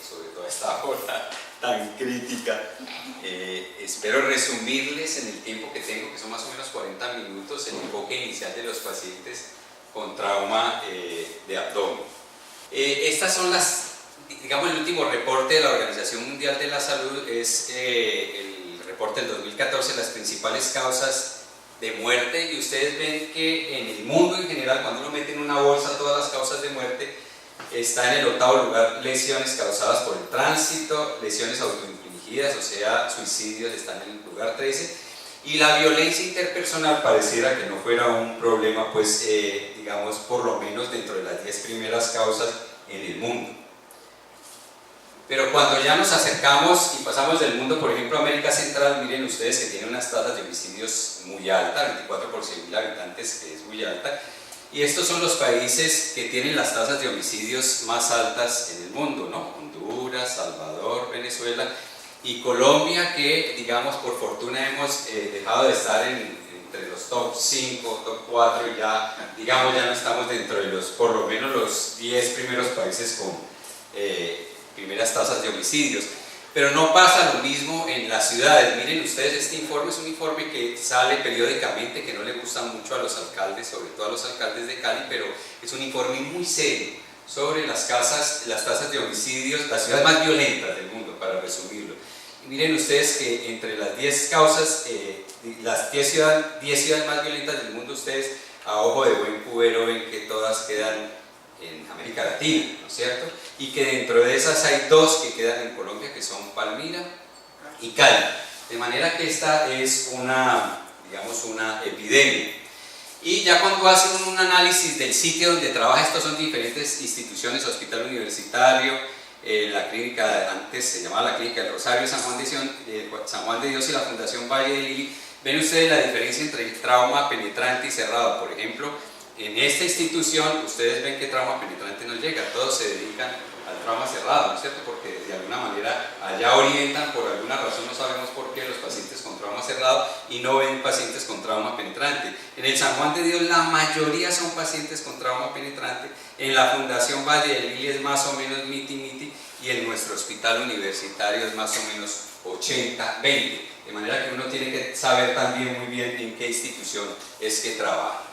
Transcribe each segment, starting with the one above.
sobre todo a esta hora tan crítica. Espero resumirles en el tiempo que tengo, que son más o menos 40 minutos, el enfoque inicial de los pacientes con trauma de abdomen. Estas son digamos, el último reporte de la Organización Mundial de la Salud, es el reporte del 2014, las principales causas de muerte, y ustedes ven que en el mundo en general, cuando uno mete en una bolsa todas las causas de muerte, está en el 8º lugar lesiones causadas por el tránsito, lesiones autoinfligidas, o sea, suicidios, están en el lugar 13, y la violencia interpersonal pareciera que no fuera un problema, pues, digamos, por lo menos dentro de las 10 primeras causas en el mundo. Pero cuando ya nos acercamos y pasamos del mundo, por ejemplo, a América Central, miren ustedes que tiene unas tasas de homicidios muy altas, 24 por 100.000 habitantes, que es muy alta, y estos son los países que tienen las tasas de homicidios más altas en el mundo, ¿no? Honduras, Salvador, Venezuela y Colombia, que, digamos, por fortuna hemos dejado de estar entre los top 5, top 4, y ya, digamos, ya no estamos dentro de por lo menos los 10 primeros países con primeras tasas de homicidios. Pero no pasa lo mismo en las ciudades. Miren ustedes, este informe es un informe que sale periódicamente, que no le gusta mucho a los alcaldes, sobre todo a los alcaldes de Cali, pero es un informe muy serio sobre las tasas de homicidios, las ciudades más violentas del mundo, para resumirlo. Y miren ustedes que entre las 10 causas, las 10 ciudades más violentas del mundo, ustedes a ojo de buen cubero ven que todas quedan en América Latina, ¿no es cierto? Y que dentro de esas hay 2 que quedan en Colombia, que son Palmira y Cali. De manera que esta es digamos, una epidemia. Y ya cuando hacen un análisis del sitio donde trabaja, estos son diferentes instituciones: Hospital Universitario, la clínica, antes se llamaba la Clínica del Rosario, San Juan de Dios y la Fundación Valle de Lili. Ven ustedes la diferencia entre el trauma penetrante y cerrado. Por ejemplo, en esta institución ustedes ven que trauma penetrante no llega, todos se dedican al trauma cerrado, ¿no es cierto? Porque de alguna manera allá orientan, por alguna razón, no sabemos por qué, los pacientes con trauma cerrado y no ven pacientes con trauma penetrante. En el San Juan de Dios la mayoría son pacientes con trauma penetrante, en la Fundación Valle de Lili es más o menos miti-miti, y en nuestro hospital universitario es más o menos 80-20, de manera que uno tiene que saber también muy bien en qué institución es que trabaja.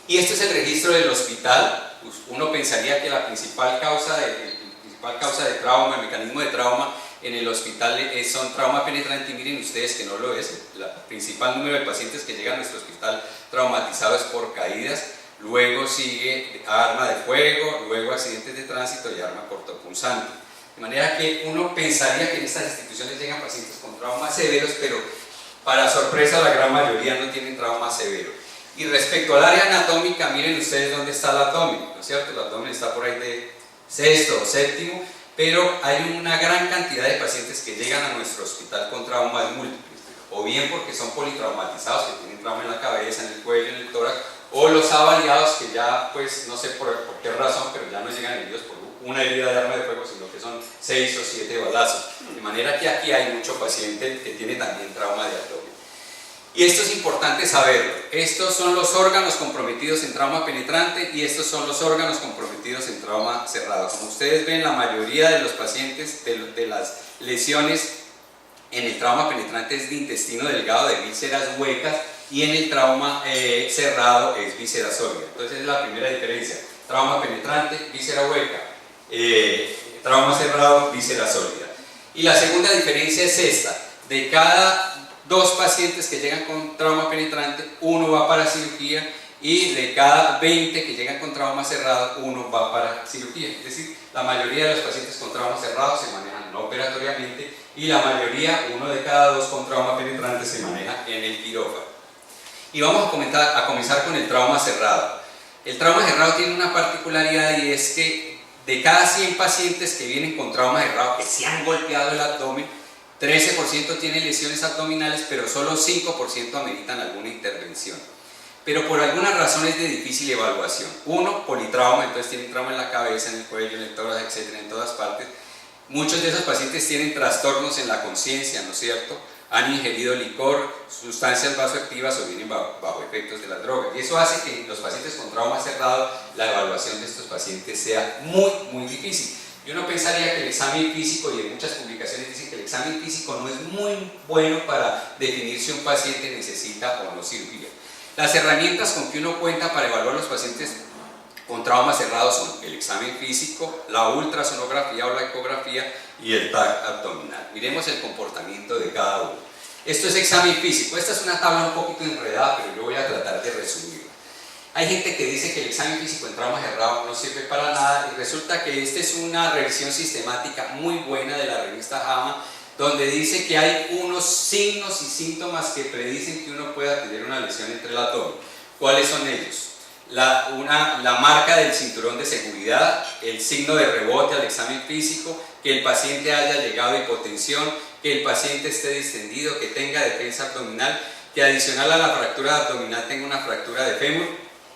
Y este es el registro del hospital. Uno pensaría que la principal causa de trauma, el mecanismo de trauma en el hospital son trauma penetrante, y miren ustedes que no lo es. El principal número de pacientes que llegan a nuestro hospital traumatizados es por caídas, luego sigue arma de fuego, luego accidentes de tránsito y arma cortopunzante. De manera que uno pensaría que en estas instituciones llegan pacientes con traumas severos, pero para sorpresa la gran mayoría no tienen trauma severo. Y respecto al área anatómica, miren ustedes dónde está el abdomen, ¿no es cierto? El abdomen está por ahí de 6º o 7º, pero hay una gran cantidad de pacientes que llegan a nuestro hospital con traumas múltiples, o bien porque son politraumatizados, que tienen trauma en la cabeza, en el cuello, en el tórax, o los avaliados que ya, pues, no sé por qué razón, pero ya no llegan heridos por una herida de arma de fuego, sino que son 6 o 7 balazos. De manera que aquí hay mucho paciente que tiene también trauma de abdomen. Y esto es importante saberlo. Estos son los órganos comprometidos en trauma penetrante y estos son los órganos comprometidos en trauma cerrado. Como ustedes ven, la mayoría de los pacientes de las lesiones en el trauma penetrante es de intestino delgado, de vísceras huecas, y en el trauma cerrado es víscera sólida. Entonces es la primera diferencia: trauma penetrante, víscera hueca; trauma cerrado, víscera sólida. Y la segunda diferencia es esta: de cada 2 pacientes que llegan con trauma penetrante, 1 va para cirugía, y de cada 20 que llegan con trauma cerrado, 1 va para cirugía. Es decir, la mayoría de los pacientes con trauma cerrado se manejan no operatoriamente, y la mayoría, 1 de cada 2 con trauma penetrante, se maneja en el quirófano. Y vamos a comenzar con el trauma cerrado. El trauma cerrado tiene una particularidad, y es que de cada 100 pacientes que vienen con trauma cerrado, que se han golpeado el abdomen, 13% tienen lesiones abdominales, pero solo 5% ameritan alguna intervención. Pero por alguna razón es de difícil evaluación. 1, politrauma, entonces tienen trauma en la cabeza, en el cuello, en el tórax, etc., en todas partes. Muchos de esos pacientes tienen trastornos en la conciencia, ¿no es cierto? Han ingerido licor, sustancias vasoactivas, o vienen bajo efectos de las drogas. Y eso hace que los pacientes con trauma cerrado, la evaluación de estos pacientes sea muy, muy difícil. Y uno pensaría que el examen físico, y en muchas publicaciones dicen que el examen físico no es muy bueno para definir si un paciente necesita o no cirugía. Las herramientas con que uno cuenta para evaluar a los pacientes con traumas cerrados son el examen físico, la ultrasonografía o la ecografía y el TAC abdominal. Miremos el comportamiento de cada uno. Esto es examen físico. Esta es una tabla un poquito enredada, pero yo voy a tratar de resumirla. Hay gente que dice que el examen físico en trauma cerrado no sirve para nada y resulta que esta es una revisión sistemática muy buena de la revista JAMA, donde dice que hay unos signos y síntomas que predicen que uno pueda tener una lesión entre el abdomen. ¿Cuáles son ellos? La marca del cinturón de seguridad, el signo de rebote al examen físico, que el paciente haya llegado a hipotensión, que el paciente esté distendido, que tenga defensa abdominal, que adicional a la fractura abdominal tenga una fractura de fémur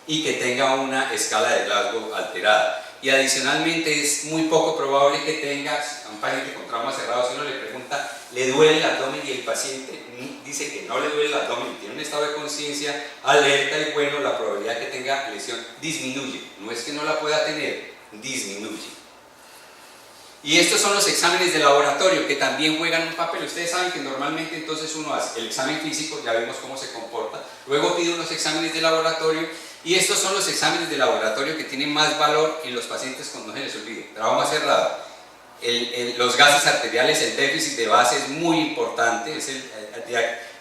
y que tenga una escala de Glasgow alterada. Y adicionalmente es muy poco probable que tenga un paciente con trauma cerrado. Si uno le pregunta, ¿le duele el abdomen? Y el paciente dice que no le duele el abdomen, tiene un estado de conciencia alerta y bueno, la probabilidad de que tenga lesión disminuye. No es que no la pueda tener, disminuye. Y estos son los exámenes de laboratorio que también juegan un papel. Ustedes saben que normalmente entonces uno hace el examen físico, ya vimos cómo se comporta, luego pide unos exámenes de laboratorio y estos son los exámenes de laboratorio que tienen más valor en los pacientes con, no se les olvide, trauma cerrado. Los gases arteriales, el déficit de base es muy importante,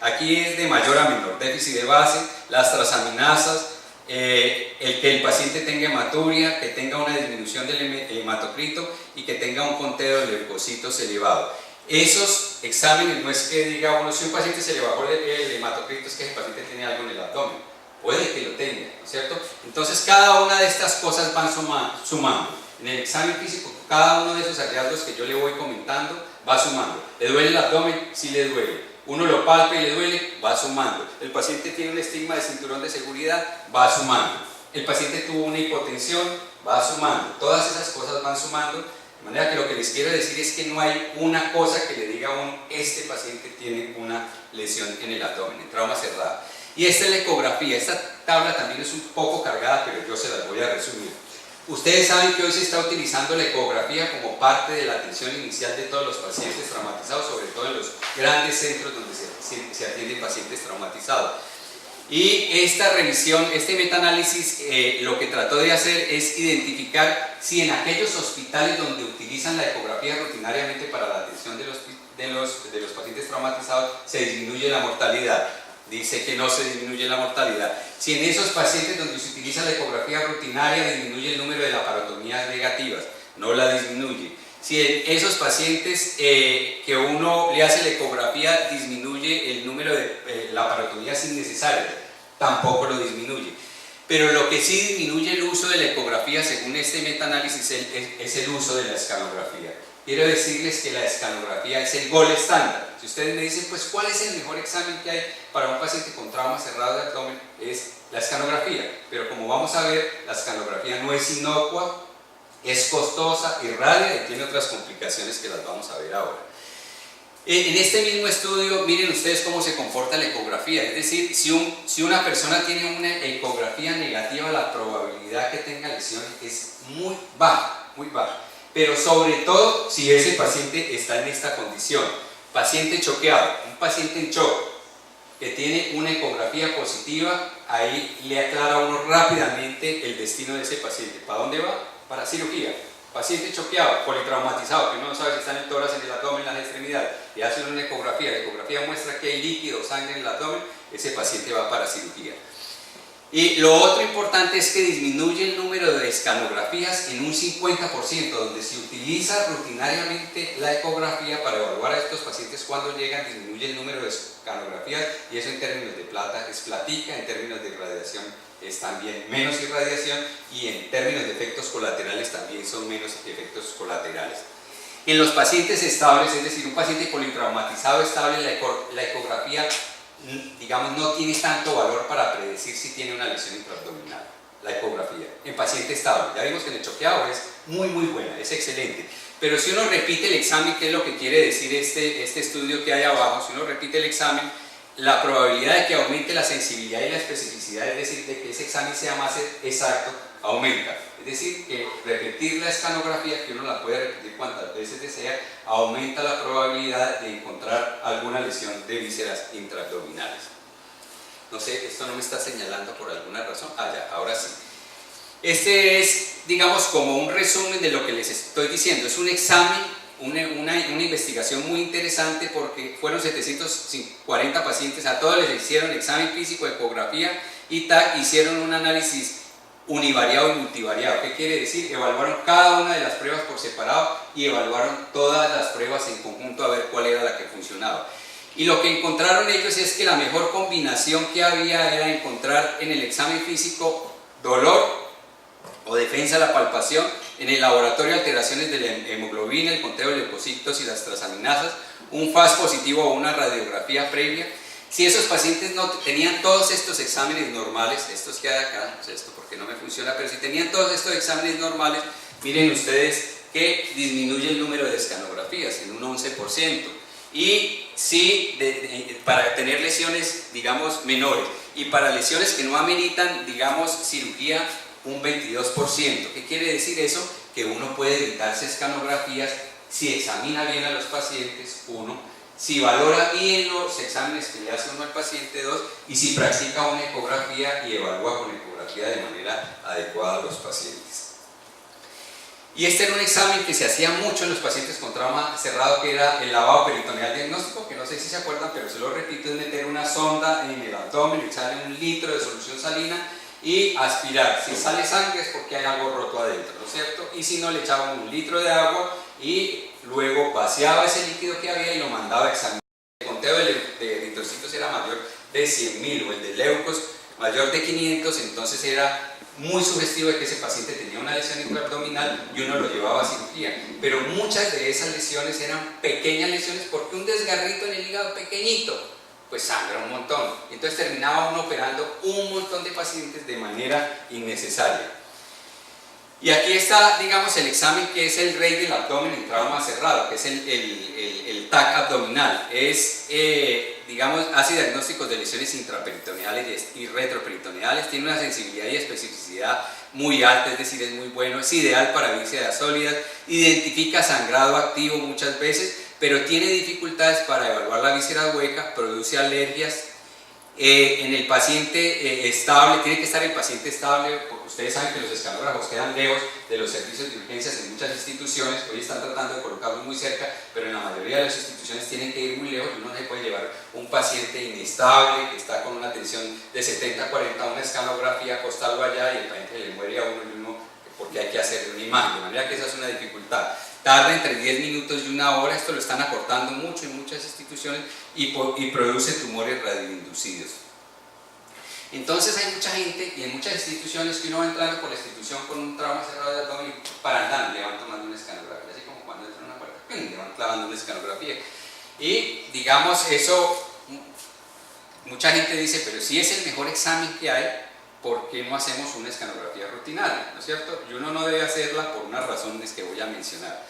aquí es de mayor a menor, déficit de base, las transaminasas, el que el paciente tenga hematuria, que tenga una disminución del hematocrito y que tenga un conteo de leucocitos elevado. Esos exámenes no es que diga uno, si un paciente se le bajó el hematocrito es que el paciente tiene algo en el abdomen, puede que lo tenga, ¿no es cierto? Entonces cada una de estas cosas van sumando. En el examen físico, cada uno de esos hallazgos que yo le voy comentando va sumando. ¿Le duele el abdomen? Sí le duele. Uno lo palpa y le duele, va sumando. El paciente tiene un estigma de cinturón de seguridad, va sumando. El paciente tuvo una hipotensión, va sumando. Todas esas cosas van sumando. De manera que lo que les quiero decir es que no hay una cosa que le diga a uno, este paciente tiene una lesión en el abdomen, en trauma cerrado. Y esta es la ecografía. Esta tabla también es un poco cargada, pero yo se las voy a resumir. Ustedes saben que hoy se está utilizando la ecografía como parte de la atención inicial de todos los pacientes traumatizados, sobre todo en los grandes centros donde se atienden pacientes traumatizados. Y esta revisión, este metaanálisis, lo que trató de hacer es identificar si en aquellos hospitales donde utilizan la ecografía rutinariamente para la atención de los pacientes traumatizados se disminuye la mortalidad. Dice que no se disminuye la mortalidad. Si en esos pacientes donde se utiliza la ecografía rutinaria disminuye el número de laparotomías negativas, no la disminuye. Si en esos pacientes que uno le hace la ecografía disminuye el número de laparotomías innecesarias, tampoco lo disminuye. Pero lo que sí disminuye el uso de la ecografía, según este metaanálisis, es el uso de la escanografía. Quiero decirles que la escanografía es el gold estándar. Si ustedes me dicen, pues, ¿cuál es el mejor examen que hay para un paciente con trauma cerrado de abdomen? Es la escanografía. Pero como vamos a ver, la escanografía no es inocua, es costosa, irradia y tiene otras complicaciones que las vamos a ver ahora. En este mismo estudio, miren ustedes cómo se comporta la ecografía. Es decir, si una persona tiene una ecografía negativa, la probabilidad que tenga lesión es muy baja, muy baja. Pero sobre todo si ese paciente está en esta condición. Paciente choqueado, un paciente en shock que tiene una ecografía positiva, ahí le aclara a uno rápidamente el destino de ese paciente. ¿Para dónde va? Para cirugía. Paciente choqueado, politraumatizado, que uno no sabe si está en el tórax, en el abdomen, en las extremidades, le hacen una ecografía, la ecografía muestra que hay líquido, sangre en el abdomen, ese paciente va para cirugía. Y lo otro importante es que disminuye el número de escanografías en un 50%, donde se utiliza rutinariamente la ecografía para evaluar a estos pacientes cuando llegan, disminuye el número de escanografías y eso en términos de plata es platica, en términos de irradiación es también menos irradiación y en términos de efectos colaterales también son menos efectos colaterales. En los pacientes estables, es decir, un paciente politraumatizado estable, la ecografía digamos, no tiene tanto valor para predecir si tiene una lesión intraabdominal, la ecografía, en paciente estable. Ya vimos que en el choqueado es muy buena, es excelente. Pero si uno repite el examen, ¿qué es lo que quiere decir este estudio que hay abajo? Si uno repite el examen, la probabilidad de que aumente la sensibilidad y la especificidad, es decir, de que ese examen sea más exacto, aumenta. Es decir, que repetir la escanografía, que uno la puede repetir cuantas veces desea, aumenta la probabilidad de encontrar alguna lesión de vísceras intraabdominales. No sé, esto no me está señalando por alguna razón. Ah, ya, ahora sí. Este es, digamos, como un resumen de lo que les estoy diciendo. Es un examen, una investigación muy interesante porque fueron 740 pacientes, a todos les hicieron examen físico, ecografía y TAC, hicieron un análisis univariado y multivariado. ¿Qué quiere decir? Evaluaron cada una de las pruebas por separado y evaluaron todas las pruebas en conjunto a ver cuál era la que funcionaba. Y lo que encontraron ellos es que la mejor combinación que había era encontrar en el examen físico dolor o defensa de la palpación, en el laboratorio alteraciones de la hemoglobina, el conteo de leucocitos y las transaminasas, un FAS positivo o una radiografía previa. Si esos pacientes no tenían todos estos exámenes normales, estos que hay acá, no sé esto porque no me funciona, pero si tenían todos estos exámenes normales, miren ustedes que disminuye el número de escanografías en un 11%. Y sí, para tener lesiones, digamos, menores, y para lesiones que no ameritan, digamos, cirugía, un 22%. ¿Qué quiere decir eso? Que uno puede evitarse escanografías si examina bien a los pacientes, uno, si valora bien los exámenes que le hace uno al paciente, dos, y si practica una ecografía y evalúa con ecografía de manera adecuada a los pacientes. Y este era un examen que se hacía mucho en los pacientes con trauma cerrado, que era el lavado peritoneal diagnóstico, que no sé si se acuerdan, pero se lo repito, es meter una sonda en el abdomen, echarle 1 litro de solución salina y aspirar. Si sale sangre es porque hay algo roto adentro, ¿no es cierto? Y si no, le echaban 1 litro de agua y luego vaciaba ese líquido que había y lo mandaba a examinar. El conteo de eritrocitos era mayor de 100.000 o el de leucos mayor de 500, entonces era muy sugestivo de que ese paciente tenía una lesión intraabdominal y uno lo llevaba a cirugía. Pero muchas de esas lesiones eran pequeñas lesiones porque un desgarrito en el hígado pequeñito pues sangra un montón. Entonces terminaba uno operando un montón de pacientes de manera innecesaria. Y aquí está, digamos, el examen que es el rey del abdomen en trauma cerrado, que es el TAC abdominal. Es, digamos, hace diagnósticos de lesiones intraperitoneales y retroperitoneales, tiene una sensibilidad y especificidad muy alta, es decir, es muy bueno, es ideal para vísceras sólidas, identifica sangrado activo muchas veces, pero tiene dificultades para evaluar la víscera hueca, produce alergias. En el paciente estable, tiene que estar el paciente estable, porque ustedes saben que los escanógrafos quedan lejos de los servicios de urgencias en muchas instituciones, hoy están tratando de colocarlos muy cerca, pero en la mayoría de las instituciones tienen que ir muy lejos y uno no se puede llevar un paciente inestable que está con una tensión de 70-40 a una escanografía, acostarlo allá y el paciente le muere a uno y uno porque hay que hacer una imagen, de manera que esa es una dificultad. Tarda entre 10 minutos y 1 hora, esto lo están acortando mucho en muchas instituciones y produce tumores radioinducidos. Entonces hay mucha gente y en muchas instituciones que uno va entrando por la institución con un trauma cerrado de abdomen y para andar le van tomando una escanografía, así como cuando entra en una puerta, le van clavando una escanografía. Y digamos eso, mucha gente dice, pero si es el mejor examen que hay, ¿por qué no hacemos una escanografía rutinaria? ¿No es cierto? Y uno no debe hacerla por unas razones que voy a mencionar.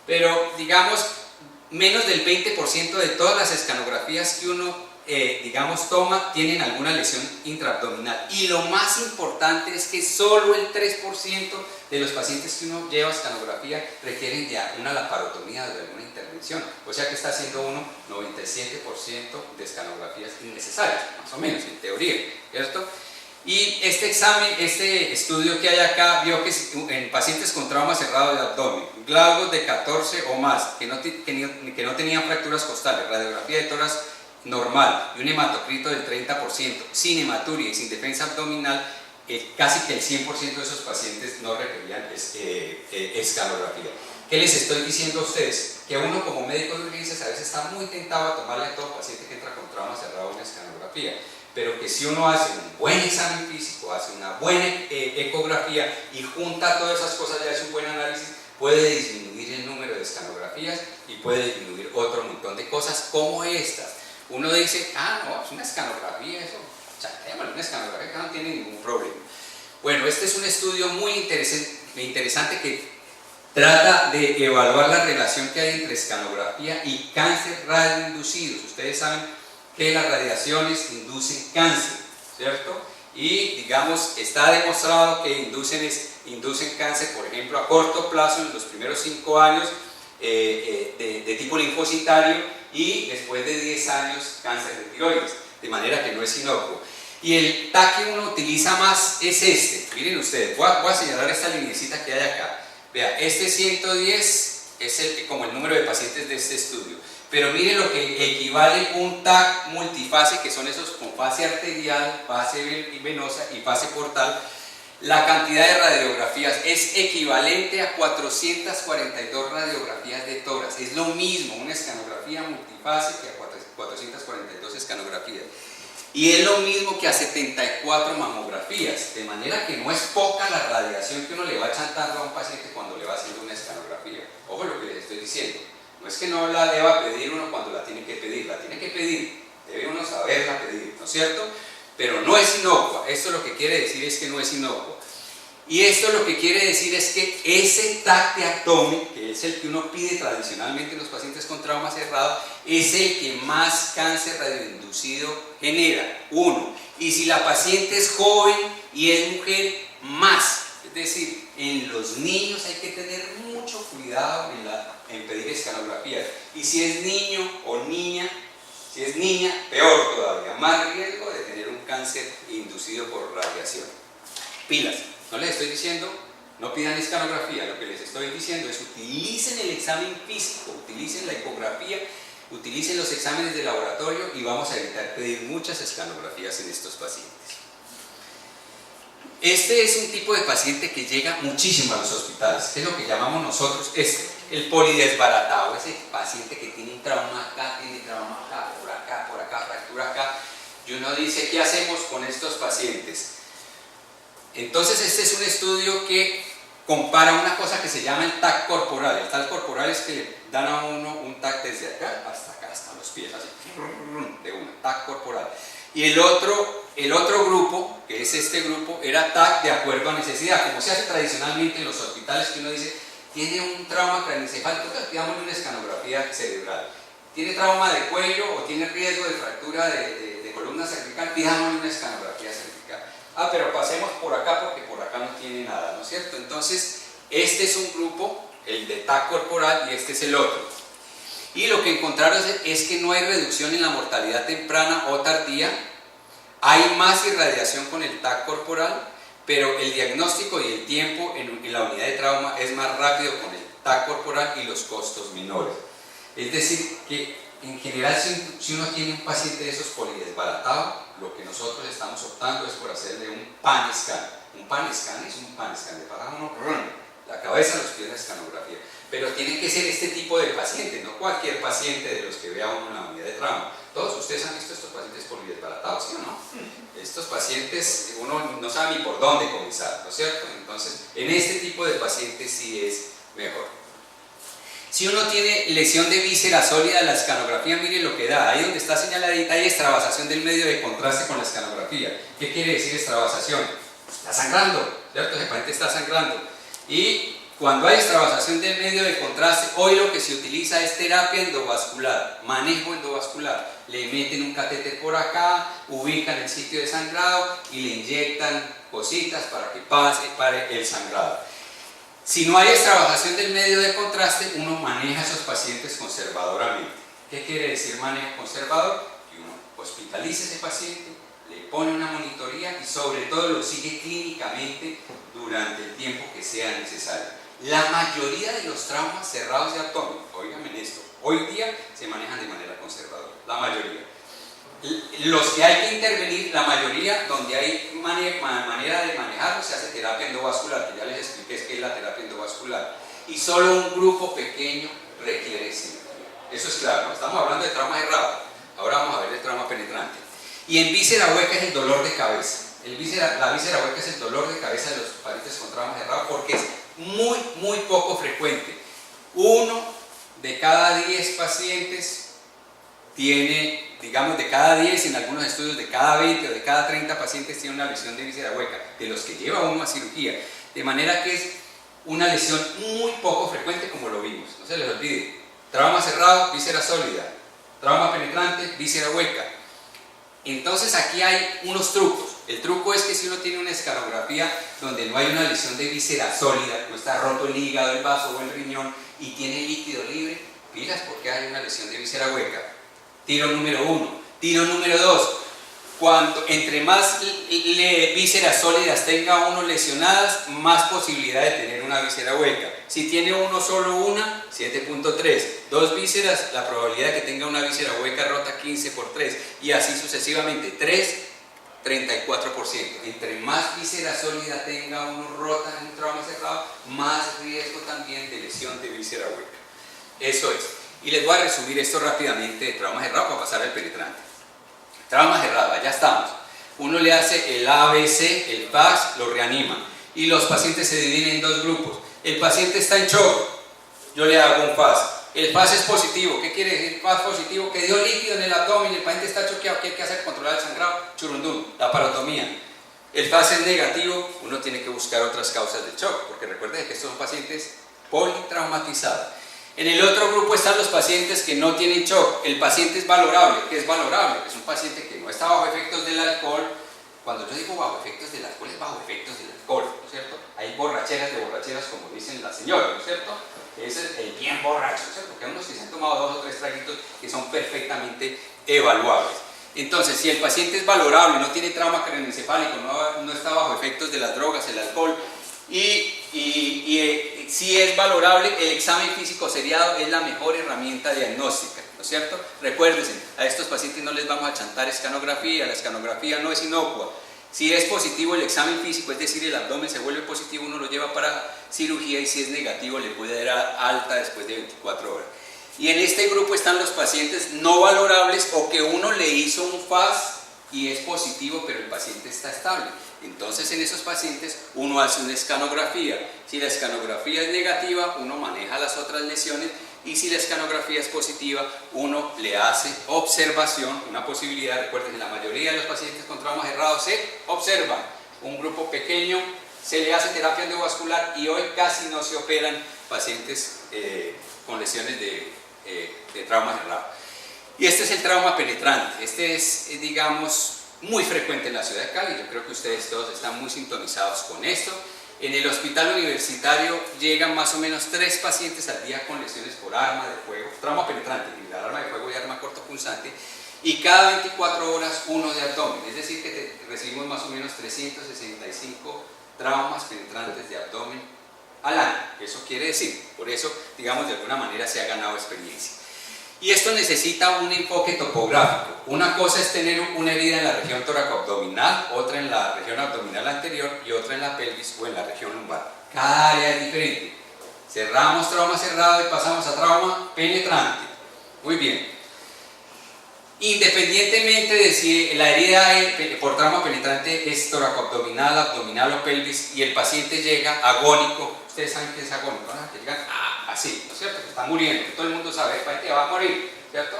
Pero, digamos, menos del 20% de todas las escanografías que uno, digamos, toma, tienen alguna lesión intraabdominal. Y lo más importante es que solo el 3% de los pacientes que uno lleva a escanografía requieren ya una laparotomía de alguna intervención. O sea que está haciendo uno 97% de escanografías innecesarias, más o menos, en teoría, ¿cierto? Y este examen, este estudio que hay acá, vio que en pacientes con trauma cerrado de abdomen, glagos de 14 o más, que no tenían fracturas costales, radiografía de tórax normal y un hematocrito del 30%, sin hematuria y sin defensa abdominal, casi que el 100% de esos pacientes no requerían escanografía. ¿Qué les estoy diciendo a ustedes? Que uno como médico de urgencias a veces está muy tentado a tomarle a todo paciente que entra con trauma cerrado una escanografía, pero que si uno hace un buen examen físico, hace una buena ecografía y junta todas esas cosas y hace un buen análisis, puede disminuir el número de escanografías y puede disminuir otro montón de cosas como estas. Uno dice, no, es una escanografía, eso, chatémosle, una escanografía que no tiene ningún problema. Bueno, este es un estudio muy interesante que trata de evaluar la relación que hay entre escanografía y cáncer radioinducidos. Ustedes saben que las radiaciones inducen cáncer, ¿cierto? y digamos está demostrado que inducen cáncer, por ejemplo, a corto plazo en los primeros 5 años de tipo linfocitario y después de 10 años cáncer de tiroides, de manera que no es inocuo. Y el TAC que uno utiliza más es este. Miren ustedes, voy a señalar esta linecita que hay acá. Vea, este 110 es como el número de pacientes de este estudio. Pero miren lo que equivale un TAC multifase, que son esos con fase arterial, fase venosa y fase portal. La cantidad de radiografías es equivalente a 442 radiografías de tórax. Es lo mismo una escanografía multifase que a 442 escanografías. Y es lo mismo que a 74 mamografías, de manera que no es poca la radiación que uno le va chantando a un paciente cuando le va haciendo una escanografía. Ojo lo que les estoy diciendo, no es que no la deba pedir uno cuando la tiene que pedir, debe uno saberla pedir, ¿no es cierto? Pero no es inocua, esto lo que quiere decir es que no es inocua. Y esto lo que quiere decir es que ese TAC de abdomen, que es el que uno pide tradicionalmente en los pacientes con trauma cerrado, es el que más cáncer radioinducido genera, uno. Y si la paciente es joven y es mujer, más. Es decir, en los niños hay que tener mucho cuidado en pedir escanografías. Y si es niño o niña, si es niña, peor todavía, más riesgo de tener un cáncer inducido por radiación. Pilas. No les estoy diciendo, no pidan escanografía, lo que les estoy diciendo es utilicen el examen físico, utilicen la ecografía, utilicen los exámenes de laboratorio y vamos a evitar pedir muchas escanografías en estos pacientes. Este es un tipo de paciente que llega muchísimo a los hospitales, que es lo que llamamos nosotros el polidesbaratado, ese paciente que tiene un trauma acá, tiene trauma acá, por acá, fractura acá, y uno dice, ¿qué hacemos con estos pacientes? Entonces este es un estudio que compara una cosa que se llama el TAC corporal. El TAC corporal es que le dan a uno un TAC desde acá, hasta los pies, así, de una, TAC corporal. Y el otro grupo, que es este grupo, era TAC de acuerdo a necesidad, como se hace tradicionalmente en los hospitales, que uno dice, tiene un trauma craneoencefálico, pidámosle una escanografía cerebral. Tiene trauma de cuello o tiene riesgo de fractura de columna cervical, pidámosle una escanografía cervical. Ah, pero pasemos por acá porque por acá no tiene nada, ¿no es cierto? Entonces, este es un grupo, el de TAC corporal, y este es el otro. Y lo que encontraron es que no hay reducción en la mortalidad temprana o tardía, hay más irradiación con el TAC corporal, pero el diagnóstico y el tiempo en la unidad de trauma es más rápido con el TAC corporal y los costos menores. Es decir, que en general si uno tiene un paciente de esos polidesbaratados, lo que nosotros estamos optando es por hacerle un pan scan. Un pan scan es un pan scan, le pagan uno la cabeza, los pies, la escanografía. Pero tiene que ser este tipo de paciente, no cualquier paciente de los que vea uno en la unidad de trauma. Todos ustedes han visto estos pacientes polidesbaratados, ¿sí o no? Estos pacientes uno no sabe ni por dónde comenzar, ¿no es cierto? Entonces, en este tipo de pacientes sí es mejor. Si uno tiene lesión de víscera sólida, la escanografía, miren lo que da. Ahí donde está señaladita hay extravasación del medio de contraste con la escanografía. ¿Qué quiere decir extravasación? Está sangrando, ¿cierto? Ese paciente está sangrando. Y cuando hay extravasación del medio de contraste, hoy lo que se utiliza es terapia endovascular, manejo endovascular. Le meten un catéter por acá, ubican el sitio de sangrado y le inyectan cositas para que pare el sangrado. Si no hay extravasación del medio de contraste, uno maneja a esos pacientes conservadoramente. ¿Qué quiere decir manejo conservador? Que uno hospitaliza a ese paciente, le pone una monitoría y sobre todo lo sigue clínicamente durante el tiempo que sea necesario. La mayoría de los traumas cerrados de abdomen, oíganme esto, hoy día se manejan de manera conservadora, la mayoría. Los que hay que intervenir, la mayoría, donde hay manera de manejarlo, se hace terapia endovascular, que ya les expliqué qué es la terapia endovascular. Y solo un grupo pequeño requiere cirugía. Eso es claro, ¿no? Estamos hablando de trauma cerrado, ahora vamos a ver el trauma penetrante. Y en víscera hueca es el dolor de cabeza. La víscera hueca es el dolor de cabeza de los pacientes con trauma cerrado porque es muy poco frecuente. 1 de cada 10 pacientes tiene, digamos, de cada 10, en algunos estudios de cada 20 o de cada 30 pacientes tiene una lesión de víscera hueca, de los que lleva uno a cirugía. De manera que es una lesión muy poco frecuente, como lo vimos. No se les olvide. Trauma cerrado, víscera sólida. Trauma penetrante, víscera hueca. Entonces aquí hay unos trucos. El truco es que si uno tiene una escanografía donde no hay una lesión de víscera sólida, no está roto el hígado, el vaso o el riñón y tiene líquido libre, pilas porque hay una lesión de víscera hueca. Tiro número 1. Tiro número 2. Entre más vísceras sólidas tenga uno lesionadas, más posibilidad de tener una víscera hueca. Si tiene uno solo una, 7.3. 2 vísceras, la probabilidad de que tenga una víscera hueca rota 15 por 3. Y así sucesivamente. 3, 34%. Entre más víscera sólida tenga uno rota en un trauma cerrado, más riesgo también de lesión de víscera hueca. Eso es. Y les voy a resumir esto rápidamente de trauma cerrado para pasar al penetrante. Trauma cerrado, ya estamos. Uno le hace el ABC, el FAS, lo reanima. Y los pacientes se dividen en 2 grupos. El paciente está en shock, yo le hago un FAS. El FAS es positivo. ¿Qué quiere decir FAS positivo? Que dio líquido en el abdomen y el paciente está choqueado. ¿Qué hay que hacer? Controlar el sangrado. Churundún, la parotomía. El FAS es negativo, uno tiene que buscar otras causas del shock, porque recuerden que estos son pacientes politraumatizados. En el otro grupo están los pacientes que no tienen shock. El paciente es valorable. ¿Qué es valorable? Es un paciente que no está bajo efectos del alcohol. Cuando yo digo bajo efectos del alcohol, es bajo efectos del alcohol, ¿no es cierto? Hay borracheras de borracheras, como dicen las señoras, ¿no es cierto? Ese es el bien borracho, ¿no es cierto? Porque hay unos que se han tomado 2 o 3 traguitos que son perfectamente evaluables. Entonces, si el paciente es valorable, no tiene trauma craneoencefálico, no está bajo efectos de las drogas, el alcohol, si es valorable, el examen físico seriado es la mejor herramienta diagnóstica, ¿no es cierto? Recuérdense, a estos pacientes no les vamos a chantar escanografía, la escanografía no es inocua. Si es positivo el examen físico, es decir, el abdomen se vuelve positivo, uno lo lleva para cirugía, y si es negativo le puede dar alta después de 24 horas. Y en este grupo están los pacientes no valorables o que uno le hizo un FAS y es positivo, pero el paciente está estable. Entonces en esos pacientes uno hace una escanografía. Si la escanografía es negativa, uno maneja las otras lesiones, y si la escanografía es positiva, uno le hace observación, una posibilidad. Recuerden que la mayoría de los pacientes con trauma cerrado se observan. Un grupo pequeño se le hace terapia endovascular, y hoy casi no se operan pacientes con lesiones de trauma cerrado. Y este es el trauma penetrante. Este es, digamos, muy frecuente en la ciudad de Cali. Yo creo que ustedes todos están muy sintonizados con esto. En el hospital universitario llegan más o menos 3 pacientes al día con lesiones por arma de fuego, trauma penetrante, arma de fuego y arma cortopunzante, y cada 24 horas uno de abdomen. Es decir, que recibimos más o menos 365 traumas penetrantes de abdomen al año. Eso quiere decir, por eso, digamos, de alguna manera se ha ganado experiencia. Y esto necesita un enfoque topográfico. Una cosa es tener una herida en la región toracoabdominal, otra en la región abdominal anterior y otra en la pelvis o en la región lumbar. Cada área es diferente. Cerramos trauma cerrado y pasamos a trauma penetrante. Muy bien. Independientemente de si la herida por trauma penetrante es toracoabdominal, abdominal o pelvis, y el paciente llega agónico, ustedes saben qué es agónico, ¿no? Que llegan así, ¿no es cierto? Que está muriendo, todo el mundo sabe, el paciente va a morir, ¿cierto?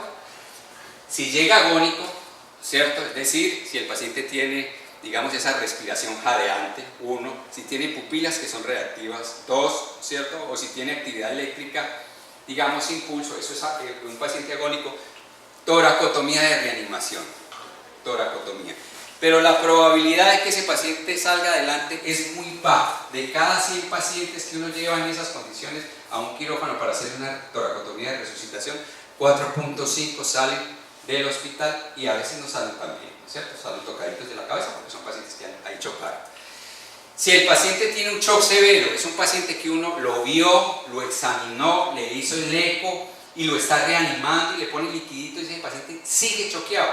Si llega agónico, ¿cierto? Es decir, si el paciente tiene, digamos, esa respiración jadeante, 1, si tiene pupilas que son reactivas, 2, ¿cierto? O si tiene actividad eléctrica, digamos, sin pulso, eso es un paciente agónico. Toracotomía de reanimación, toracotomía. Pero la probabilidad de que ese paciente salga adelante es muy baja. De cada 100 pacientes que uno lleva en esas condiciones a un quirófano para hacer una toracotomía de resucitación, 4.5 salen del hospital, y a veces no salen también, ¿no es cierto? Salen tocaditos de la cabeza porque son pacientes que han chocado. Si el paciente tiene un shock severo, es un paciente que uno lo vio, lo examinó, le hizo el eco y lo está reanimando y le pone liquidito, y ese paciente sigue choqueado.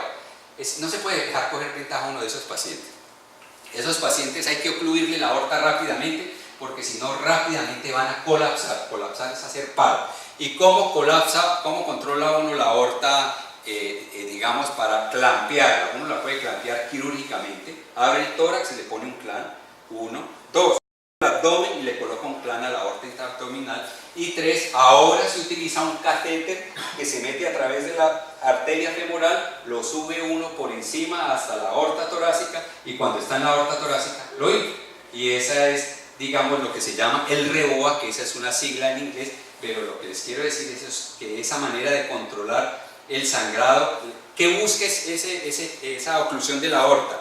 No se puede dejar coger ventaja a uno de esos pacientes. Esos pacientes hay que ocluirle la aorta rápidamente, porque si no rápidamente van a colapsar. Colapsar es hacer paro. ¿Y cómo colapsa, cómo controla uno la aorta, digamos, para clampearla? Uno la puede clampear quirúrgicamente. Abre el tórax y le pone un clan. 1, 2. El abdomen y le coloca un clan a la aorta intraabdominal. Y 3, ahora se utiliza un catéter que se mete a través de la arteria femoral, lo sube uno por encima hasta la aorta torácica, y cuando está en la aorta torácica lo infla. Y esa es, digamos, lo que se llama el REOA, que esa es una sigla en inglés, pero lo que les quiero decir es que esa manera de controlar el sangrado, que busques esa oclusión de la aorta.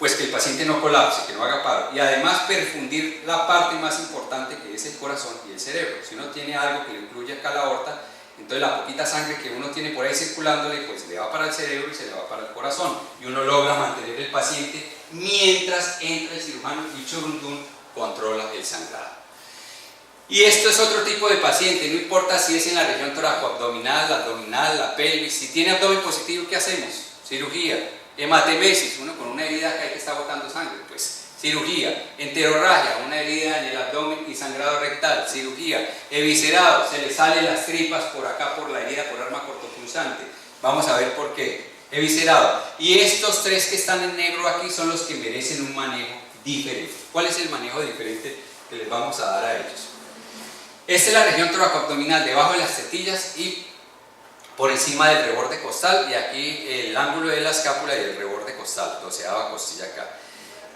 pues que el paciente no colapse, que no haga paro, y además perfundir la parte más importante que es el corazón y el cerebro. Si uno tiene algo que le incluye acá la aorta, entonces la poquita sangre que uno tiene por ahí circulándole, pues le va para el cerebro y se le va para el corazón, y uno logra mantener el paciente mientras entra el cirujano y churundún controla el sangrado. Y esto es otro tipo de paciente, no importa si es en la región toracoabdominal, la pelvis. Si tiene abdomen positivo, ¿qué hacemos? Cirugía. Hematemesis, uno con una herida acá que está botando sangre, pues cirugía. Enterorragia, una herida en el abdomen y sangrado rectal, cirugía. Eviscerado, se le salen las tripas por acá por la herida por arma cortopunzante. Vamos a ver por qué. Eviscerado. Y estos tres que están en negro aquí son los que merecen un manejo diferente. ¿Cuál es el manejo diferente que les vamos a dar a ellos? Esta es la región toracoabdominal, debajo de las tetillas y por encima del reborde costal, y aquí el ángulo de la escápula y el reborde costal, 12ª costilla acá.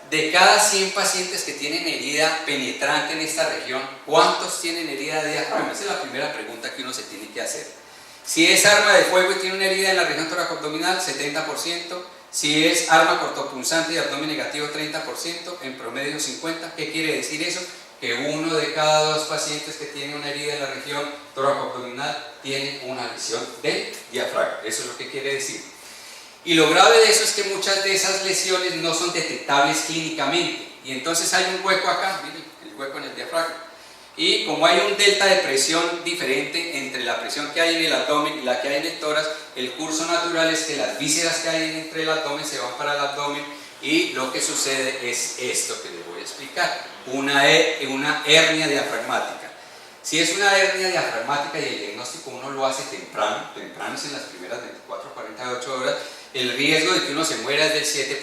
De cada 100 pacientes que tienen herida penetrante en esta región, ¿cuántos tienen herida de diafragma? Esa es la primera pregunta que uno se tiene que hacer. Si es arma de fuego y tiene una herida en la región toracoabdominal, 70%. Si es arma cortopunzante y abdomen negativo, 30%. En promedio, 50%. ¿Qué quiere decir eso? Que 1 de cada 2 pacientes que tiene una herida en la región toracoabdominal tiene una lesión del diafragma. Eso es lo que quiere decir. Y lo grave de eso es que muchas de esas lesiones no son detectables clínicamente. Y entonces hay un hueco acá, miren, el hueco en el diafragma. Y como hay un delta de presión diferente entre la presión que hay en el abdomen y la que hay en el tórax, el curso natural es que las vísceras que hay entre el abdomen se van para el abdomen, y lo que sucede es esto que les voy a explicar, una hernia diafragmática. Si es una hernia diafragmática y el diagnóstico uno lo hace temprano es en las primeras 24 a 48 horas, el riesgo de que uno se muera es del 7%.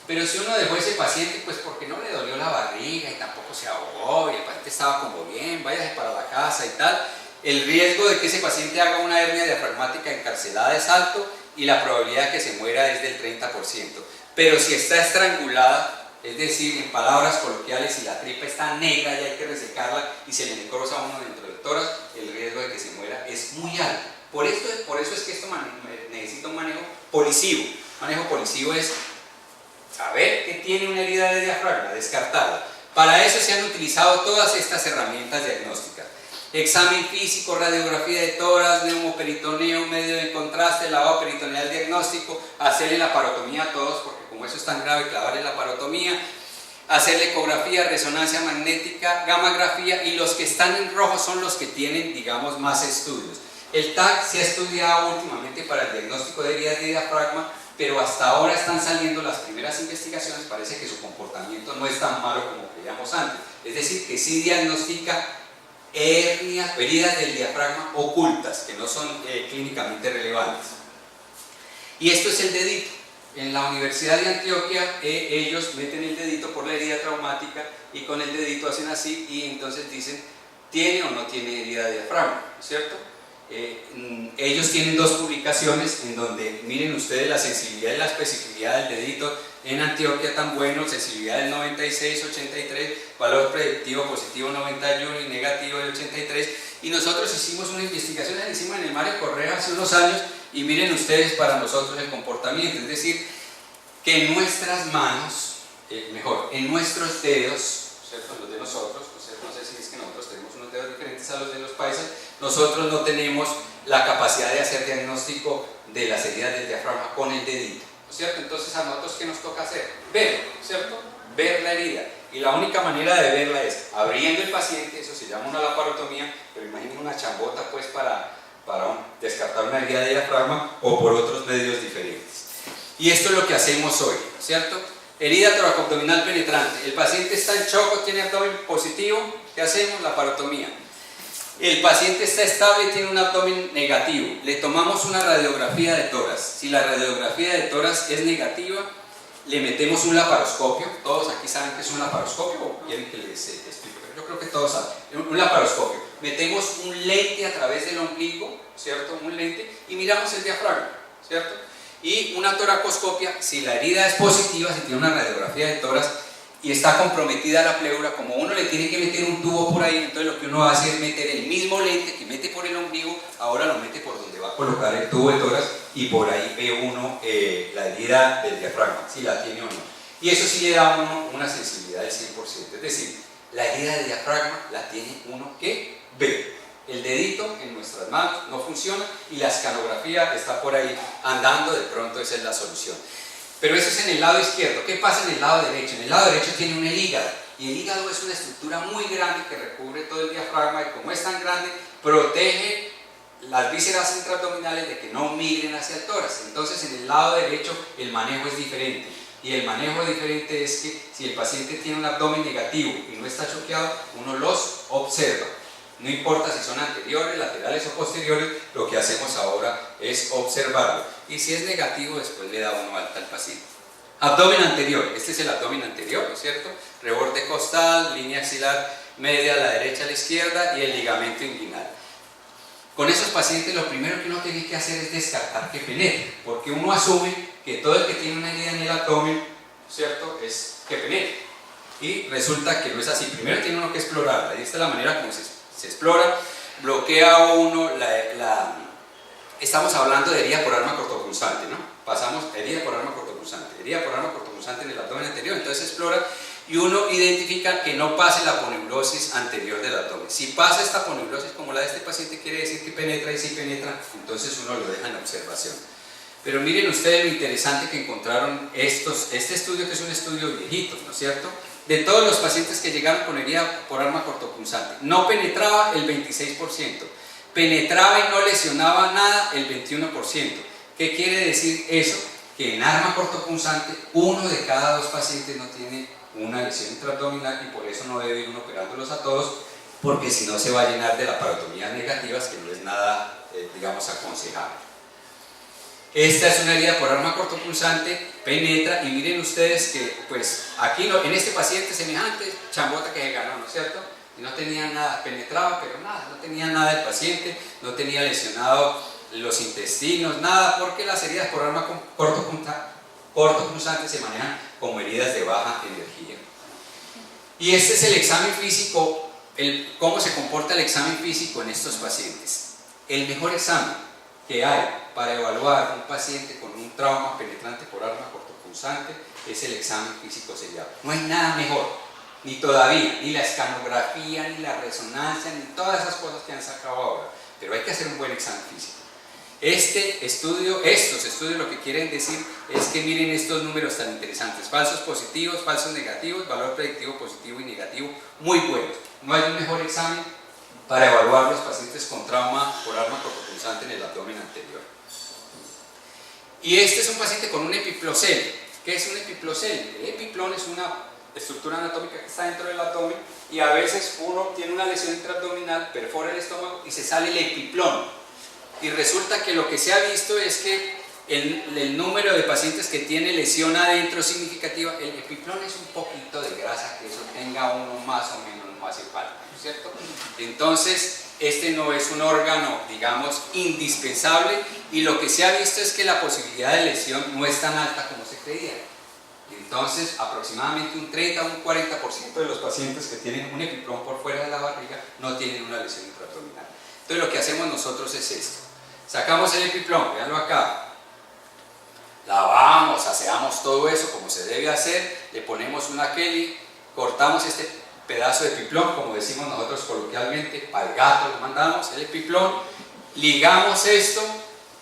Pero si uno dejó a ese paciente, pues porque no le dolió la barriga y tampoco se ahogó y el paciente estaba como bien, váyase para la casa y tal, el riesgo de que ese paciente haga una hernia diafragmática encarcelada es alto y la probabilidad de que se muera es del 30%. Pero si está estrangulada, es decir, en palabras coloquiales, si la tripa está negra y hay que resecarla y se le necrosa a uno dentro del tórax, el riesgo de que se muera es muy alto. Por eso es que esto necesita un manejo policivo. Manejo policivo es saber que tiene una herida de diafragma, descartarla. Para eso se han utilizado todas estas herramientas diagnósticas. Examen físico, radiografía de tórax, neumoperitoneo, medio de contraste, lavado peritoneal diagnóstico, hacerle la parotomía a todos, porque como eso es tan grave, clavarle la parotomía, hacerle ecografía, resonancia magnética, gammagrafía, y los que están en rojo son los que tienen, digamos, más estudios. El TAC se ha estudiado últimamente para el diagnóstico de heridas de diafragma, pero hasta ahora están saliendo las primeras investigaciones, parece que su comportamiento no es tan malo como creíamos antes, es decir, que sí diagnostica hernias, heridas del diafragma ocultas, que no son clínicamente relevantes. Y esto es el dedito. En la Universidad de Antioquia ellos meten el dedito por la herida traumática y con el dedito hacen así y entonces dicen, ¿tiene o no tiene herida de diafragma? ¿Cierto? Ellos tienen 2 publicaciones en donde miren ustedes la sensibilidad y la especificidad del dedito en Antioquia tan bueno, sensibilidad del 96-83, valor predictivo positivo 91 y negativo del 83, y nosotros hicimos una investigación encima en el Mario Correa hace unos años y miren ustedes para nosotros el comportamiento, es decir, que en nuestras manos, en nuestros dedos, ¿cierto? Los de nosotros, no sé si es que nosotros tenemos unos dedos diferentes a los de los paisas, nosotros no tenemos la capacidad de hacer diagnóstico de las heridas del diafragma con el dedito, ¿no es cierto? Entonces a nosotros ¿qué nos toca hacer? Ver, ¿cierto? Ver la herida, y la única manera de verla es abriendo el paciente, eso se llama una laparotomía, pero imaginen una chambota pues para descartar una herida de diafragma o por otros medios diferentes. Y esto es lo que hacemos hoy, ¿cierto? Herida toracoabdominal penetrante, el paciente está en choco, tiene abdomen positivo, ¿qué hacemos? Laparotomía. El paciente está estable y tiene un abdomen negativo, le tomamos una radiografía de tórax. Si la radiografía de tórax es negativa, le metemos un laparoscopio. Todos aquí saben que es un laparoscopio o quieren que les explique, pero yo creo que todos saben. Un laparoscopio, metemos un lente a través del ombligo, ¿cierto? Un lente, y miramos el diafragma, ¿cierto? Y una toracoscopia, si la herida es positiva, si tiene una radiografía de tórax y está comprometida la pleura, como uno le tiene que meter un tubo por ahí, entonces lo que uno hace es meter el mismo lente que mete por el ombligo, ahora lo mete por donde va a colocar el tubo de tórax y por ahí ve uno la herida del diafragma, si la tiene o no. Y eso sí le da a uno una sensibilidad del 100%. Es decir, la herida de diafragma la tiene uno que ver. El dedito en nuestras manos no funciona y la escanografía está por ahí andando, de pronto esa es la solución. Pero eso es en el lado izquierdo. ¿Qué pasa en el lado derecho? En el lado derecho tiene el hígado, y el hígado es una estructura muy grande que recubre todo el diafragma, y como es tan grande, protege las vísceras intraabdominales de que no migren hacia el tórax. Entonces en el lado derecho el manejo es diferente, y el manejo diferente es que si el paciente tiene un abdomen negativo y no está choqueado, uno los observa. No importa si son anteriores, laterales o posteriores, lo que hacemos ahora es observarlo. Y si es negativo, después le da uno alta al paciente. Abdomen anterior, este es el abdomen anterior, ¿no es cierto? Reborde costal, línea axilar media a la derecha a la izquierda y el ligamento inguinal. Con esos pacientes lo primero que uno tiene que hacer es descartar que penetre, porque uno asume que todo el que tiene una herida en el abdomen, ¿cierto?, es que penetre. Y resulta que no es así. Primero tiene uno que explorarla, y esta es la manera como se explora. Bloquea uno estamos hablando de herida por arma cortopunzante, ¿no? Pasamos herida por arma cortopunzante en el abdomen anterior, entonces se explora y uno identifica que no pase la aponeurosis anterior del abdomen. Si pasa esta aponeurosis como la de este paciente, quiere decir que penetra, y si penetra, entonces uno lo deja en observación. Pero miren ustedes lo interesante que encontraron este estudio, que es un estudio viejito, ¿no es cierto?, de todos los pacientes que llegaron con herida por arma cortopunzante. No penetraba el 26%, penetraba y no lesionaba nada el 21%. ¿Qué quiere decir eso? Que en arma cortopunzante, 1 de cada 2 pacientes no tiene una lesión intraabdominal, y por eso no debe ir uno operándolos a todos, porque si no se va a llenar de laparotomías negativas, que no es nada, digamos, aconsejable. Esta es una herida por arma cortopunzante, penetra, y miren ustedes que, pues, aquí en este paciente semejante, chambota que se ganó, ¿no es cierto? Y no tenía nada, penetraba, pero nada, no tenía nada el paciente, no tenía lesionado los intestinos, nada, porque las heridas por arma cortopunzante se manejan como heridas de baja energía. Y este es el examen físico, cómo se comporta el examen físico en estos pacientes. El mejor examen que hay para evaluar un paciente con un trauma penetrante por arma cortopunzante es el examen físico sellado. No hay nada mejor, ni todavía, ni la escanografía, ni la resonancia, ni todas esas cosas que han sacado ahora, pero hay que hacer un buen examen físico. Estos estudios lo que quieren decir es que miren estos números tan interesantes: falsos positivos, falsos negativos, valor predictivo positivo y negativo, muy buenos. No hay un mejor examen para evaluar los pacientes con trauma por arma cortopunzante en el abdomen anterior. Y este es un paciente con un epiplocele. ¿Qué es un epiplocele? El epiplón es una estructura anatómica que está dentro del abdomen, y a veces uno tiene una lesión intraabdominal, perfora el estómago y se sale el epiplón. Y resulta que lo que se ha visto es que el número de pacientes que tiene lesión adentro significativa, el epiplón es un poquito de grasa, que eso tenga uno más o menos, no hace falta, ¿no es cierto? Entonces, este no es un órgano, digamos, indispensable, y lo que se ha visto es que la posibilidad de lesión no es tan alta como se creía. Entonces, aproximadamente un 30 o un 40% de los pacientes que tienen un epiplón por fuera de la barriga no tienen una lesión intraabdominal. Entonces, lo que hacemos nosotros es esto: sacamos el epiplón, véanlo acá, lavamos, aseamos todo eso como se debe hacer, le ponemos una Kelly, cortamos este pedazo de epiplón, como decimos nosotros coloquialmente, al gato le mandamos el epiplón, ligamos esto,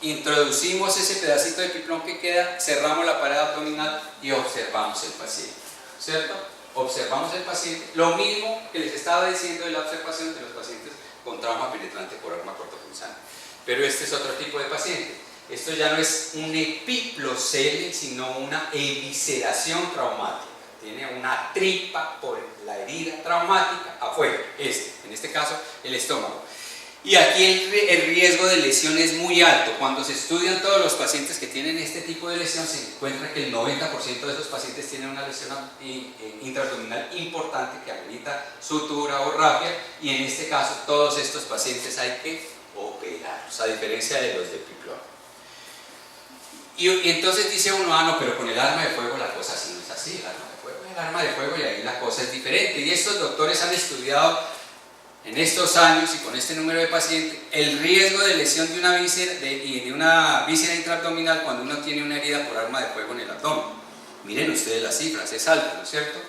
introducimos ese pedacito de epiplón que queda, cerramos la pared abdominal y observamos el paciente, ¿cierto? Observamos el paciente, lo mismo que les estaba diciendo de la observación de los pacientes con trauma penetrante por arma cortopunzante. Pero este es otro tipo de paciente. Esto ya no es un epiplocele, sino una evisceración traumática. Tiene una tripa por la herida traumática afuera, en este caso el estómago. Y aquí el riesgo de lesión es muy alto. Cuando se estudian todos los pacientes que tienen este tipo de lesión, se encuentra que el 90% de esos pacientes tienen una lesión intraabdominal importante que amerita sutura o rapia, y en este caso todos estos pacientes hay que operarlos, a diferencia de los de epiplón. Y entonces dice uno, no, pero con el arma de fuego la cosa sí no es así. El arma de fuego, y ahí la cosa es diferente. Y estos doctores han estudiado en estos años y con este número de pacientes el riesgo de lesión de una víscera intraabdominal cuando uno tiene una herida por arma de fuego en el abdomen. Miren ustedes las cifras, es alto, ¿no es cierto?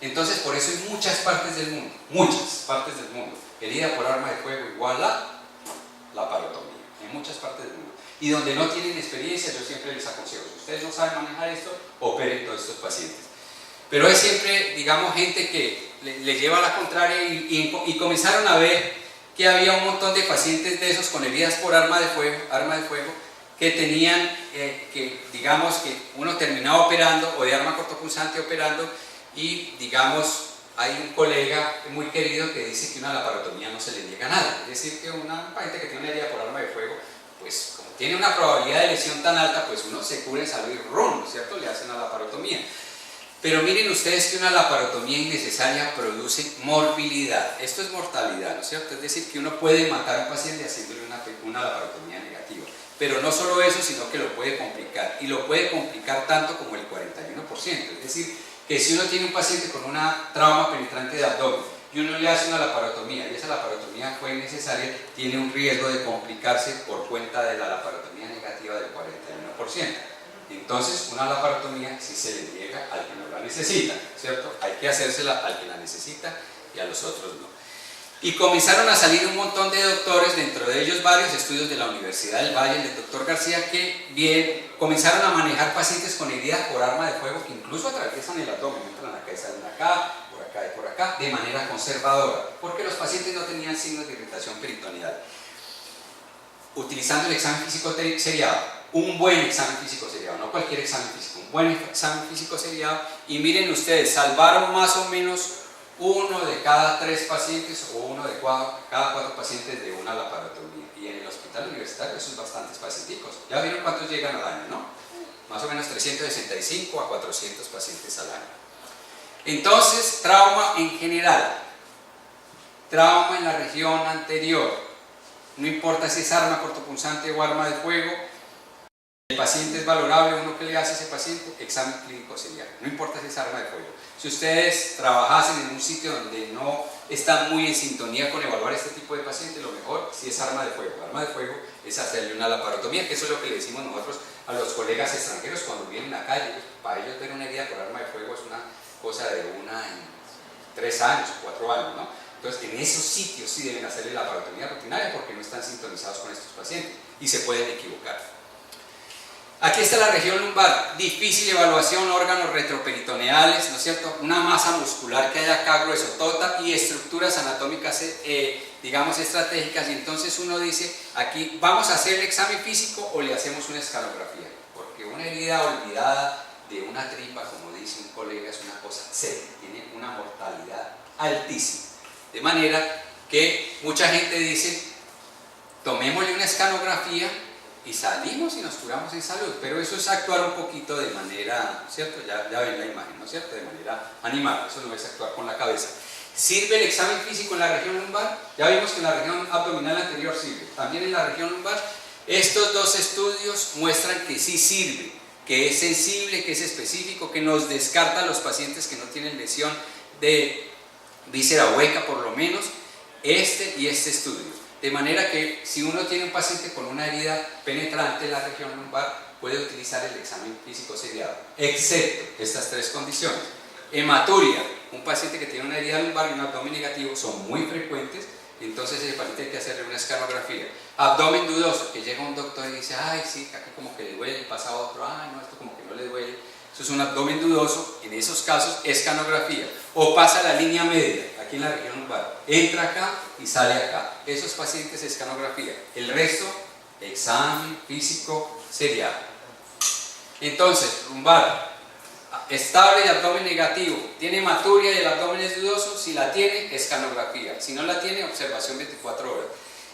Entonces, por eso en muchas partes del mundo, herida por arma de fuego igual a laparotomía, en muchas partes del mundo. Y donde no tienen experiencia, yo siempre les aconsejo, si ustedes no saben manejar esto, operen todos estos pacientes. Pero es siempre, digamos, gente que le lleva a la contraria y comenzaron a ver que había un montón de pacientes de esos con heridas por arma de fuego, que tenían, digamos, que uno terminaba operando, o de arma cortopunzante operando, y digamos, hay un colega muy querido que dice que una laparotomía no se le niega nada. Es decir, que una paciente que tiene una herida por arma de fuego, pues como tiene una probabilidad de lesión tan alta, pues uno se cura en salud y ron, ¿no es cierto? Le hacen una laparotomía. Pero miren ustedes que una laparotomía innecesaria produce morbilidad. Esto es mortalidad, ¿no es cierto? Es decir, que uno puede matar a un paciente haciéndole una laparotomía negativa. Pero no solo eso, sino que lo puede complicar. Y lo puede complicar tanto como el 41%. Es decir, que si uno tiene un paciente con una trauma penetrante de abdomen y uno le hace una laparotomía y esa laparotomía fue innecesaria, tiene un riesgo de complicarse por cuenta de la laparotomía negativa del 41%. Entonces, una laparotomía sí se le niega al que no la necesita, ¿cierto? Hay que hacérsela al que la necesita y a los otros no. Y comenzaron a salir un montón de doctores, dentro de ellos varios estudios de la Universidad del Valle, del doctor García, que comenzaron a manejar pacientes con heridas por arma de fuego que incluso atraviesan el abdomen, entran acá y salen acá, y por acá, de manera conservadora, porque los pacientes no tenían signos de irritación peritoneal. Utilizando el examen físico seriado, un buen examen físico seriado, no cualquier examen físico, un buen examen físico seriado, y miren ustedes, salvaron más o menos 1 de cada 3 pacientes o 1 de cada 4 pacientes de una laparotomía. Y en el hospital universitario son bastantes pacienticos. Ya vieron cuántos llegan al año, ¿no? Más o menos 365 a 400 pacientes al año. Entonces, trauma en general, trauma en la región anterior, no importa si es arma cortopunzante o arma de fuego, el paciente es valorable, uno que le hace a ese paciente, examen clínico serial, no importa si es arma de fuego. Si ustedes trabajasen en un sitio donde no están muy en sintonía con evaluar este tipo de pacientes, lo mejor si es arma de fuego. Arma de fuego es hacerle una laparotomía, que eso es lo que le decimos nosotros a los colegas extranjeros cuando vienen acá. Para ellos ver una herida por arma de fuego es una cosa de 1 en 3 años, 4 años, ¿no? Entonces, en esos sitios sí deben hacerle la laparotomía rutinaria porque no están sintonizados con estos pacientes y se pueden equivocar. Aquí está la región lumbar, difícil evaluación, órganos retroperitoneales, ¿no es cierto? Una masa muscular que hay acá gruesotota y estructuras anatómicas, digamos, estratégicas. Y entonces uno dice, aquí, ¿vamos a hacer el examen físico o le hacemos una escanografía? Porque una herida olvidada de una tripa, como dice un colega, es una cosa seria, tiene una mortalidad altísima. De manera que mucha gente dice, tomémosle una escanografía y salimos y nos curamos en salud, pero eso es actuar un poquito de manera, ¿cierto? Ya ven la imagen, ¿no es cierto? De manera animal, eso no es actuar con la cabeza. ¿Sirve el examen físico en la región lumbar? Ya vimos que en la región abdominal anterior sirve, también en la región lumbar. Estos dos estudios muestran que sí sirve, que es sensible, que es específico, que nos descarta a los pacientes que no tienen lesión de víscera hueca por lo menos, este y este estudio. De manera que si uno tiene un paciente con una herida penetrante en la región lumbar, puede utilizar el examen físico seriado, excepto estas 3 condiciones. Hematuria, un paciente que tiene una herida lumbar y un abdomen negativo son muy frecuentes, entonces ese paciente hay que hacerle una escanografía. Abdomen dudoso, que llega un doctor y dice, ay sí, aquí como que le duele, pasa a otro, ay no, esto como que no le duele. Eso es un abdomen dudoso, en esos casos escanografía. O pasa la línea media, aquí en la región lumbar, entra acá y sale acá. Esos pacientes escanografía. El resto, examen físico seriado. Entonces, lumbar, estable de abdomen negativo, tiene hematuria y el abdomen es dudoso, si la tiene, escanografía. Si no la tiene, observación 24 horas.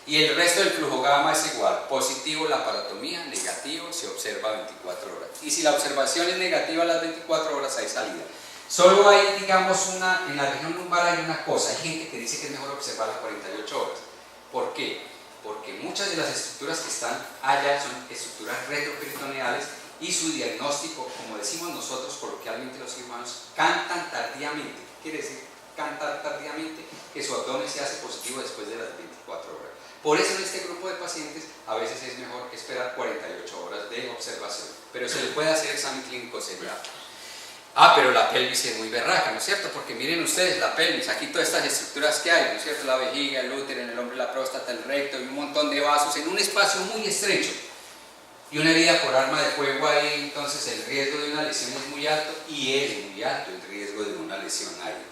Y el resto del flujo gamma es igual, positivo laparotomía, negativo se observa 24 horas. Y si la observación es negativa a las 24 horas hay salida. Solo hay, digamos, en la región lumbar hay una cosa, hay gente que dice que es mejor observar las 48 horas. ¿Por qué? Porque muchas de las estructuras que están allá son estructuras retroperitoneales y su diagnóstico, como decimos nosotros coloquialmente los cirujanos, cantan tardíamente. ¿Qué quiere decir cantar tardíamente? Que su abdomen se hace positivo después de las 24 horas. Por eso en este grupo de pacientes a veces es mejor esperar 48 horas de observación, pero se le puede hacer examen clínico seriado. Ah, pero la pelvis es muy berraca, ¿no es cierto? Porque miren ustedes la pelvis, aquí todas estas estructuras que hay, ¿no es cierto? La vejiga, el útero, en el hombre la próstata, el recto y un montón de vasos en un espacio muy estrecho. Y una herida por arma de fuego ahí, entonces el riesgo de una lesión es muy alto y es muy alto el riesgo de una lesión ahí.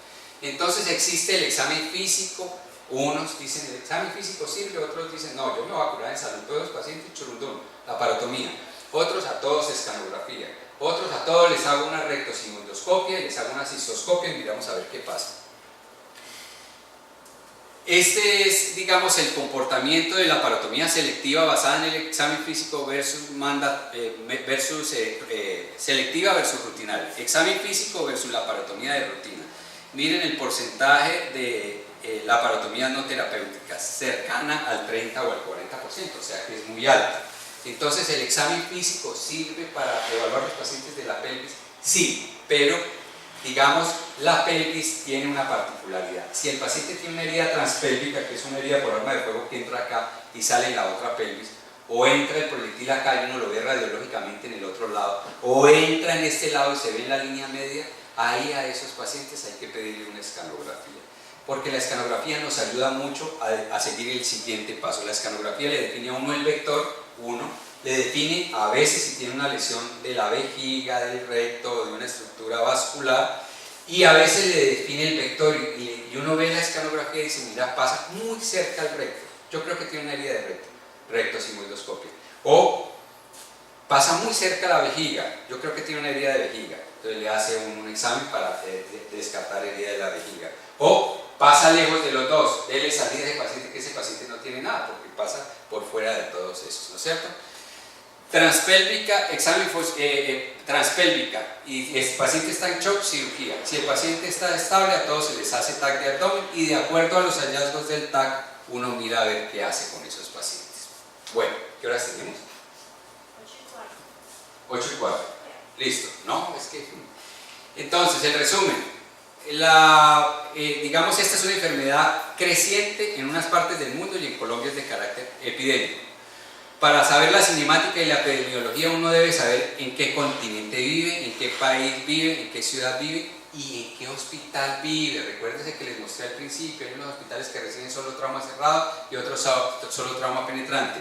Entonces existe el examen físico, unos dicen el examen físico sirve, otros dicen no, yo me voy a curar en salud, todos los pacientes churundún, la parotomía, otros a todos escanografía, otros a todos les hago una rectosigmoidoscopia y les hago una cistoscopia y miramos a ver qué pasa. Este es, digamos, el comportamiento de la parotomía selectiva basada en el examen físico versus selectiva versus rutinaria. Examen físico versus la parotomía de rutina. Miren el porcentaje de la parotomía no terapéutica, cercana al 30 o al 40%, o sea que es muy alta. Entonces, ¿el examen físico sirve para evaluar los pacientes de la pelvis? Sí, pero digamos, la pelvis tiene una particularidad. Si el paciente tiene una herida transpélvica, que es una herida por arma de fuego que entra acá y sale en la otra pelvis, o entra el proyectil acá y uno lo ve radiológicamente en el otro lado, o entra en este lado y se ve en la línea media, ahí a esos pacientes hay que pedirle una escanografía. Porque la escanografía nos ayuda mucho a seguir el siguiente paso. La escanografía le define a uno el vector, le define a veces si tiene una lesión de la vejiga, del recto, de una estructura vascular, y a veces le define el vector y uno ve la escanografía y dice, mira, pasa muy cerca al recto, yo creo que tiene una herida de rectosigmoidoscopia, o pasa muy cerca a la vejiga, yo creo que tiene una herida de vejiga, entonces le hace un examen para descartar herida de la vejiga, o pasa lejos de los dos, déle salida a ese paciente, que ese paciente no tiene nada, porque pasa por fuera de todos esos, ¿no es cierto? Transpélvica, examen transpélvica, y el paciente está en shock, cirugía. Si el paciente está estable, a todos se les hace TAC de abdomen y de acuerdo a los hallazgos del TAC, uno mira a ver qué hace con esos pacientes. Bueno, ¿qué horas tenemos? 8:15. Listo, ¿no? Es que... Entonces, el resumen. Digamos, esta es una enfermedad creciente en unas partes del mundo y en Colombia es de carácter epidémico. Para saber la cinemática y la epidemiología uno debe saber en qué continente vive, en qué país vive, en qué ciudad vive y en qué hospital vive. Recuérdense que les mostré al principio, hay unos hospitales que reciben solo trauma cerrado y otros solo trauma penetrante.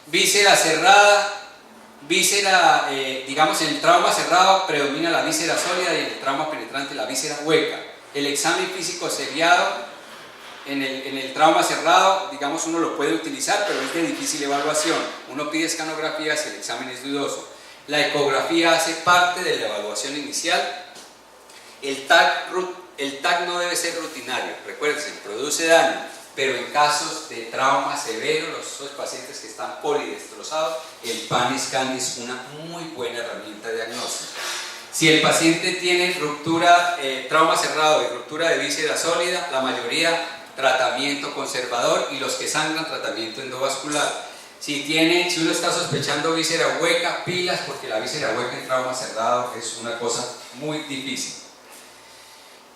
Víscera cerrada, víscera, digamos en el trauma cerrado predomina la víscera sólida y en el trauma penetrante la víscera hueca. El examen físico seriado en el trauma cerrado, digamos, uno lo puede utilizar, pero es de difícil evaluación. Uno pide escanografía si el examen es dudoso. La ecografía hace parte de la evaluación inicial. El TAC no debe ser rutinario, recuérdense, produce daño, pero en casos de trauma severo, los pacientes que están polidestrozados, el PAN scan es una muy buena herramienta diagnóstica. Si el paciente tiene ruptura, trauma cerrado y ruptura de víscera sólida, la mayoría tratamiento conservador y los que sangran tratamiento endovascular. Si uno está sospechando víscera hueca, pilas, porque la víscera hueca en trauma cerrado es una cosa muy difícil.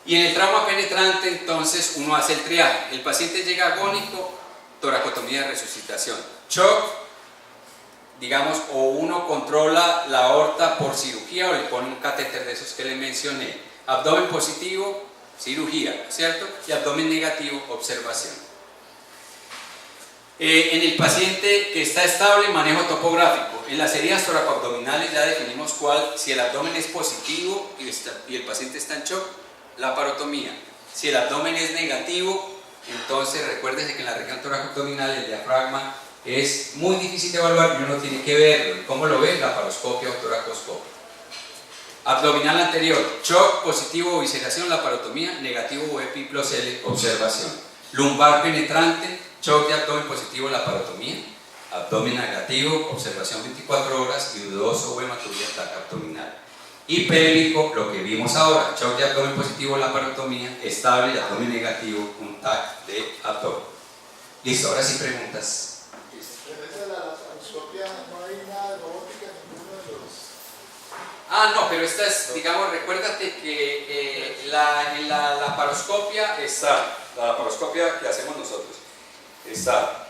Y en el trauma penetrante, entonces, uno hace el triaje. El paciente llega agónico, toracotomía de resucitación. Shock, digamos, o uno controla la aorta por cirugía o le pone un catéter de esos que le mencioné. Abdomen positivo, cirugía, ¿cierto? Y abdomen negativo, observación. En el paciente que está estable, manejo topográfico. En las heridas toracoabdominales ya definimos si el abdomen es positivo y el paciente está en shock, la parotomía. Si el abdomen es negativo, entonces recuérdense que en la región toracoabdominal el diafragma es muy difícil de evaluar y uno tiene que verlo. ¿Cómo lo ve? Laparoscopia o toracoscopia. Abdominal anterior, shock, positivo o visceración, laparotomía, negativo o epiploceles, observación. Lumbar penetrante, shock de abdomen positivo, laparotomía. Abdomen negativo, observación 24 horas y dudoso o hematuria, TAC abdominal. Y pélvico, lo que vimos ahora, shock de abdomen positivo, laparotomía, estable de abdomen negativo, un TAC de abdomen. Listo, ahora sí preguntas. En la laparoscopia no hay nada de robótica en ninguno de los... Ah, no, pero esta es, digamos, recuérdate que en la laparoscopia está, la laparoscopia que hacemos nosotros, está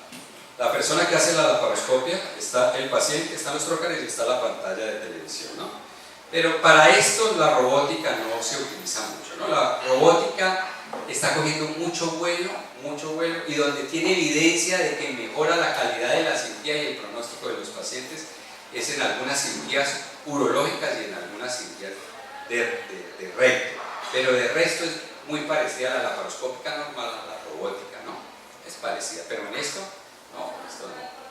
la persona que hace la laparoscopia, está el paciente, están los trócares y está la pantalla de televisión, ¿no? Pero para esto la robótica no se utiliza mucho, ¿no? La robótica está cogiendo mucho vuelo, y donde tiene evidencia de que mejora la calidad de la cirugía y el pronóstico de los pacientes es en algunas cirugías urológicas y en algunas cirugías de recto. Pero de resto es muy parecida a la laparoscópica normal, a la robótica, ¿no? Es parecida, pero en esto, no, en esto no.